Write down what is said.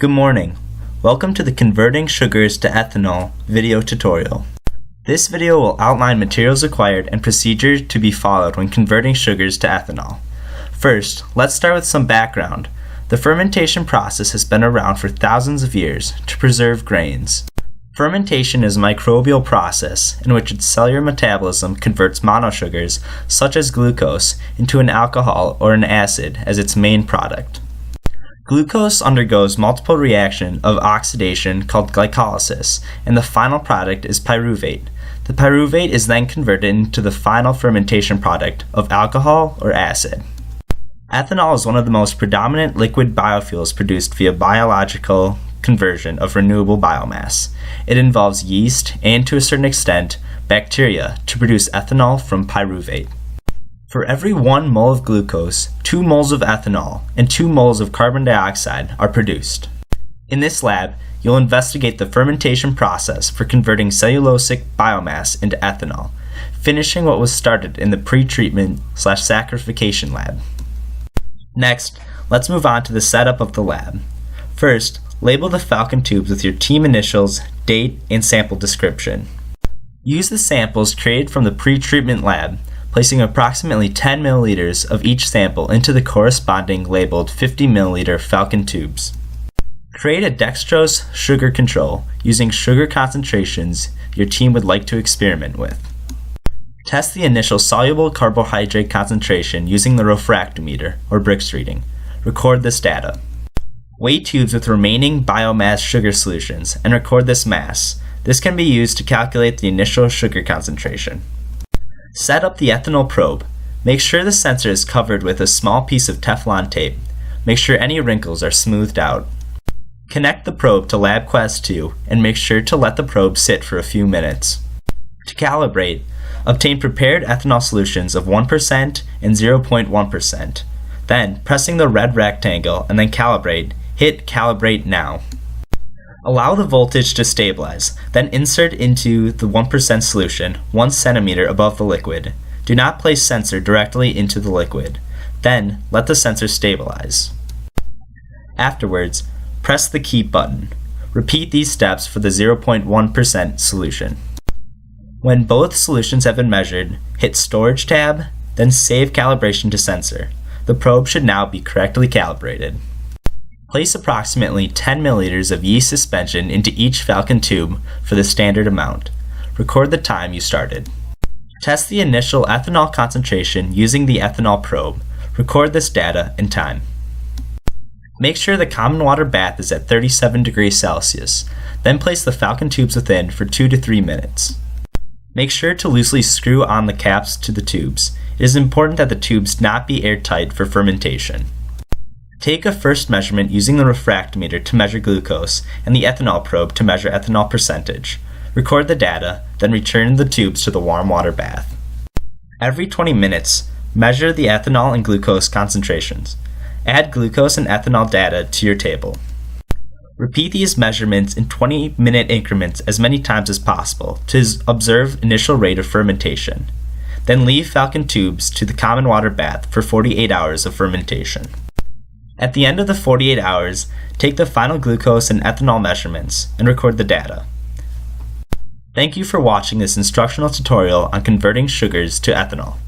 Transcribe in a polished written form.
Good morning. Welcome to the Converting Sugars to Ethanol video tutorial. This video will outline materials required and procedures to be followed when converting sugars to ethanol. First, let's start with some background. The fermentation process has been around for thousands of years to preserve grains. Fermentation is a microbial process in which its cellular metabolism converts monosugars, such as glucose, into an alcohol or an acid as its main product. Glucose undergoes multiple reactions of oxidation called glycolysis, and the final product is pyruvate. The pyruvate is then converted into the final fermentation product of alcohol or acid. Ethanol is one of the most predominant liquid biofuels produced via biological conversion of renewable biomass. It involves yeast and, to a certain extent, bacteria to produce ethanol from pyruvate. For every 1 mole of glucose, 2 moles of ethanol and 2 moles of carbon dioxide are produced. In this lab, you'll investigate the fermentation process for converting cellulosic biomass into ethanol, finishing what was started in the pre-treatment/saccharification lab. Next, let's move on to the setup of the lab. First, label the Falcon tubes with your team initials, date, and sample description. Use the samples created from the pre-treatment lab, placing approximately 10 milliliters of each sample into the corresponding labeled 50 milliliter Falcon tubes. Create a dextrose sugar control using sugar concentrations your team would like to experiment with. Test the initial soluble carbohydrate concentration using the refractometer or Brix reading. Record this data. Weigh tubes with remaining biomass sugar solutions and record this mass. This can be used to calculate the initial sugar concentration. Set up the ethanol probe. Make sure the sensor is covered with a small piece of Teflon tape. Make sure any wrinkles are smoothed out. Connect the probe to LabQuest 2 and make sure to let the probe sit for a few minutes. To calibrate, obtain prepared ethanol solutions of 1% and 0.1%. Then, pressing the red rectangle and then calibrate, hit Calibrate Now. Allow the voltage to stabilize, then insert into the 1% solution 1 centimeter above the liquid. Do not place sensor directly into the liquid. Then, let the sensor stabilize. Afterwards, press the Keep button. Repeat these steps for the 0.1% solution. When both solutions have been measured, hit Storage tab, then save calibration to sensor. The probe should now be correctly calibrated. Place approximately 10 milliliters of yeast suspension into each Falcon tube for the standard amount. Record the time you started. Test the initial ethanol concentration using the ethanol probe. Record this data and time. Make sure the common water bath is at 37 degrees Celsius. Then place the Falcon tubes within for 2 to 3 minutes. Make sure to loosely screw on the caps to the tubes. It is important that the tubes not be airtight for fermentation. Take a first measurement using the refractometer to measure glucose and the ethanol probe to measure ethanol percentage. Record the data, then return the tubes to the warm water bath. Every 20 minutes, measure the ethanol and glucose concentrations. Add glucose and ethanol data to your table. Repeat these measurements in 20-minute increments as many times as possible to observe initial rate of fermentation. Then leave Falcon tubes to the common water bath for 48 hours of fermentation. At the end of the 48 hours, take the final glucose and ethanol measurements and record the data. Thank you for watching this instructional tutorial on converting sugars to ethanol.